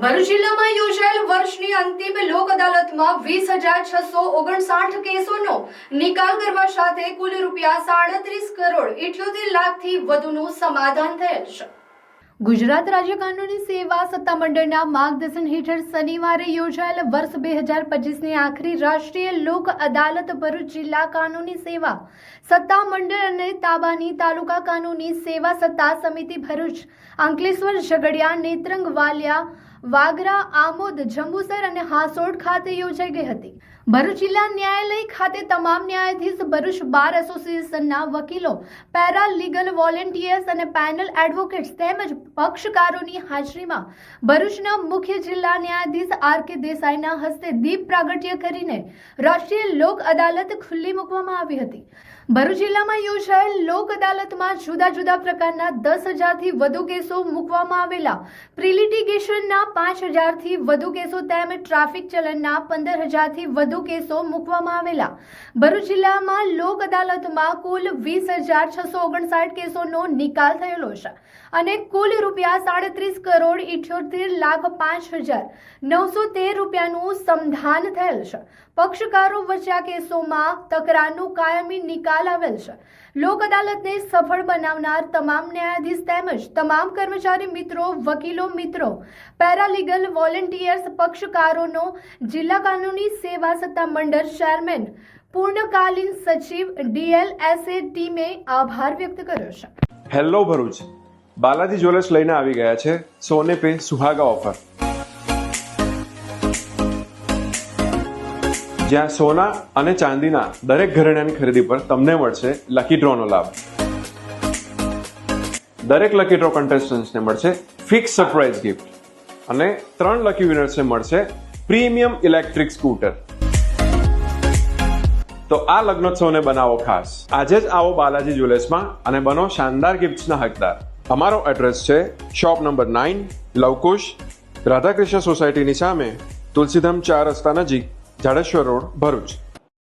ભરૂચ જિલ્લામાં યોજાયેલ વર્ષની અંતિમ લોક અદાલતમાં 20,659 કેસોનો નિકાલ કરવા સાથે કુલ ₹37 કરોડ 78 લાખથી વધુનું સમાધાન થયેલ છે। ગુજરાત રાજ્ય કાનૂની સેવા સત્તામંડળના માર્ગદર્શન હેઠળ શનિવારે યોજાયેલ વર્ષ 2025ની આખરી રાષ્ટ્રીય લોક અદાલત ભરૂચ જિલ્લા કાનૂની સેવા સત્તામંડળ અને તાબાની તાલુકા કાનૂની સેવા સત્તા સમિતિ ભરૂચ, અંકલેશ્વર, ઝઘડિયા, નેત્રંગ, વાલિયા, વાગરા, આમોદ, જંબુસર અને હાસોડ ખાતે યોજાઈ ગઈ હતી। ભરૂચ જિલ્લા ન્યાયાલય ખાતે તમામ ન્યાયાધીશ, ભરૂચ બાર એસોસિએશનના વકીલો, પેરા લીગલ વોલેન્ટિયર્સ અને પેનલ એડવોકેટ્સ તેમજ પક્ષકારોની હાજરીમાં ભરૂચના મુખ્ય જિલ્લા ન્યાયાધીશ R.K. દેસાઈના હસ્તે દીપ પ્રાગટ્ય કરીને રાષ્ટ્રીય લોક અદાલત ખુલ્લી મૂકવામાં આવી હતી। ભરૂચ જિલ્લામાં યોજાયેલ લોક અદાલતમાં જુદા જુદા પ્રકારના 10,000થી વધુ કેસો મૂકવામાં આવેલા, પ્રિલિટિગેશનના 5,000થી વધુ કેસો તેમજ ટ્રાફિક ચલણના 15,000થી વધુ કેસો મૂકવામાં આવેલા। ભરૂચ જિલ્લામાં લોક અદાલતમાં કુલ 20,659 કેસોનો નિકાલ થયેલો છે અને કુલ ₹37 કરોડ 78 લાખ 5,913 નું સમાધાન થયેલ છે। પક્ષકારો વચ્ચે આ કેસોમાં તકરારનું કાયમી નિકાલ આવેલ છે। લોક અદાલતને સફળ બનાવનાર તમામ ન્યાયાધીશ તેમજ તમામ કર્મચારી મિત્રો, વકીલો મિત્રો, પેરાલીગલ વોલેન્ટિયર્સ, પક્ષકારોનો જિલ્લા કાનૂની સેવા સત્તા મંડળ ચેરમેન, પૂર્ણકાલીન સચિવ, DLSA ટીમે આભાર વ્યક્ત કર્યો છે। હેલો ભરૂચ, બાલાજી જ્વેલર્સ લઈને આવી ગયા છે સોને પે સુહાગા ઓફર, જ્યાં સોના અને ચાંદીના દરેક ઘરેણાની ખરીદી પર તમને મળશે લકી ડ્રોનો લાભ। દરેક લકી ડ્રો કન્ટેસ્ટન્ટ્સને મળશે ફિક્સ સરપ્રાઇઝ ગિફ્ટ અને 3 લકી વિનર્સને મળશે પ્રીમિયમ ઇલેક્ટ્રિક સ્કૂટર। તો આ લગ્નોત્સવને બનાવો ખાસ। આજે જ આવો બાલાજી જ્વેલર્સમાં અને બનો શાનદાર ગિફ્ટ્સના હકદાર। અમારો એડ્રેસ છે શોપ નંબર 9, લવકુશ, રાધાકૃષ્ણ સોસાયટીની સામે, તુલસીધામ 4 રસ્તા નજીક, જાડેશ્વર રોડ, ભરૂચ।